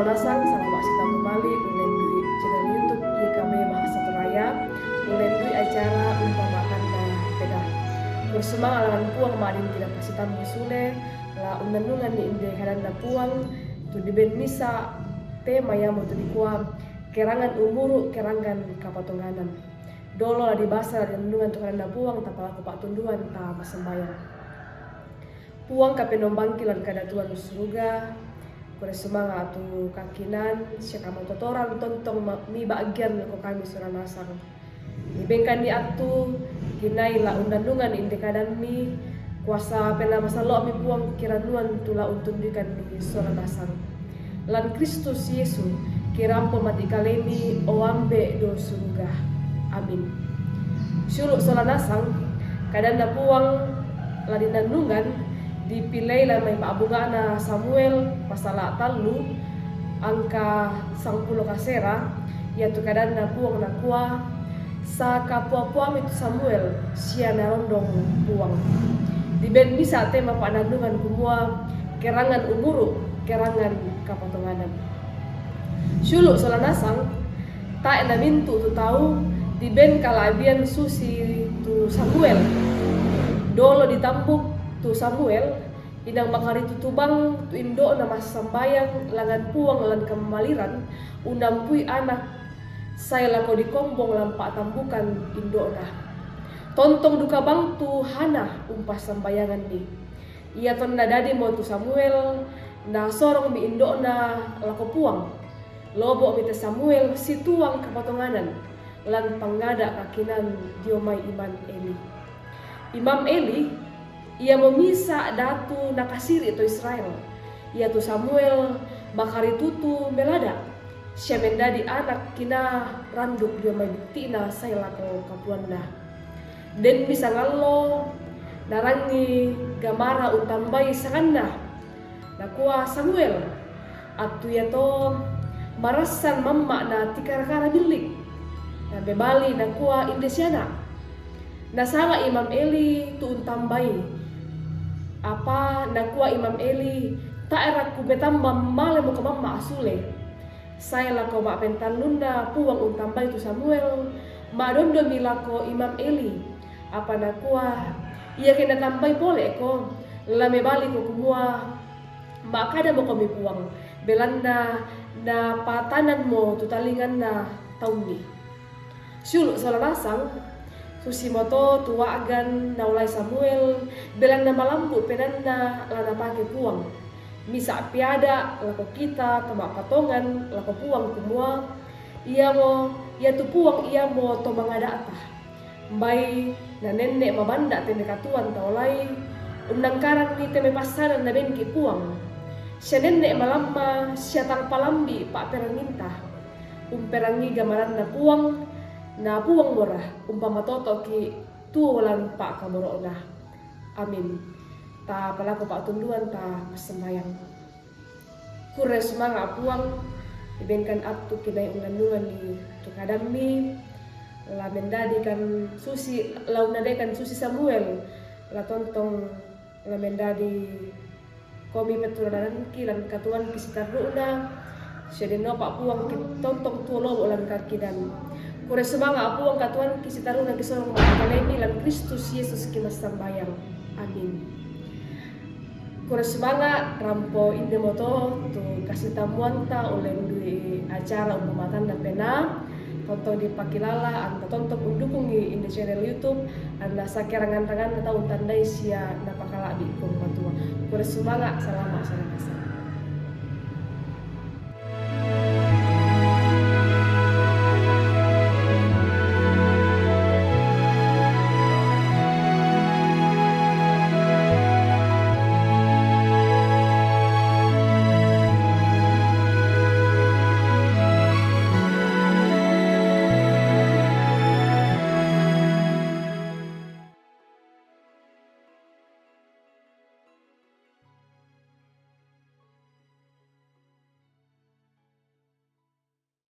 nasang salamat kita kembali melalui channel YouTube YKB Bahasa Toraya melalui acara umpamakan dan peda. Bersama alangan puang madin tidak pasitan musule la undanungan ni inde hadan na puang tu diben misa tema yang mau dikuam kerangan umuru kerangan kapatonganan. Dolo la dibasa dan nungan tu hadan na puang tapala ko patunduan ta masembayang. Puang kapenombang kilan kada tuan surga. Kore semanga atu kakinan siya kamang totoran tontong mi bagian ko kami suranasang. Ibengkan di atu kinay la undandungan indikadan mi kuasa pena masalo mi puang kiranuan tula untundikan di suranasang. Lan Kristus Yesu kirampo mati kalemi oambe do surga. Amin. Suluk suranasang kadan na puang la dinandungan dipilih lah may paabunga na Samuel pasala talu angka 10 kasera yaitu kadan na puang na kuah sa kapua-puang itu Samuel siya narondong puang di ben bisa tema panandungan kumua kerangan umuru kerangan kapatonganan suluk solanasang tak na mintu tu tahu di ben kalabian susi tu Samuel dolo ditambuk tu Samuel inang makari tutubang tu indo na masambayang langan puang lan kamaliran unampui anak saya lako dikombong lampa tambukan indo na tontong duka bang tu hana umpas sambayangan ni ia ton na dadi mo tu Samuel na sorong mi indo na lako puang lobo mi te Samuel si tuang kapatonganan lan panggada kakinan diomay Imam Eli ia memisa datu nakasiri itu Israel. Ia tu Samuel makari tutu melada. Siya mendadi anak kina randuk dia mabukti na saya lako kapuanda. Den bisa ngalo narangi gamara utambay sanganna. Nakua Samuel atu ya to marasan mamma na tikara-kara bilik. Na bebali nakua indesiana. Nasanga Imam Eli tu untambay apa nakua Imam Eli tak era ku betamba male mo kamamma asule saya lako ma pentan lunda puang untambay tu Samuel madondo milako Imam Eli apa nakua ia kena tambay pole ko lame bali ko kumua makada mo kami puang belanda na patanan mo tutalingan na tauni suluk salarasang Susimoto tuwagan na ulay Samuel belang na malampu penanda lana pake puang misa piada lako kita tama patongan lako puang kumua ia tu puang ia mo to mangada atah mbay na nenek mabanda teme katuan taulay undang karang ni teme pasaran na benki puang siya nenek malamma siya tang palambi pa peranginta perangi gamaran na puang na puang murah umpama toto ki tuwalan pa kamuro na amin ta pala ko pa tunduan ta masembayang kure semanga puang ibenkan atu kinay unganungan ni tukadami la mendadi kan susi lau nadekan susi Samuel la tontong la mendadi komi peturanan kilan katuan kisitar runa sedeno pa puang tontong tulo ulan kakidan kure semanga apu ang katuan kisitaru na kisorong makakalemi lan Kristus Yesus kinasambayang. Amin. Kure semanga rampo inde moto tu kasih tamuan ta oleh di acara umpamatan na pena tonton di pakilala anta tonton undukungi inde channel YouTube anda sakerangan tangan na taun tandai sia napakalabi kong patua. Kure semanga salamat.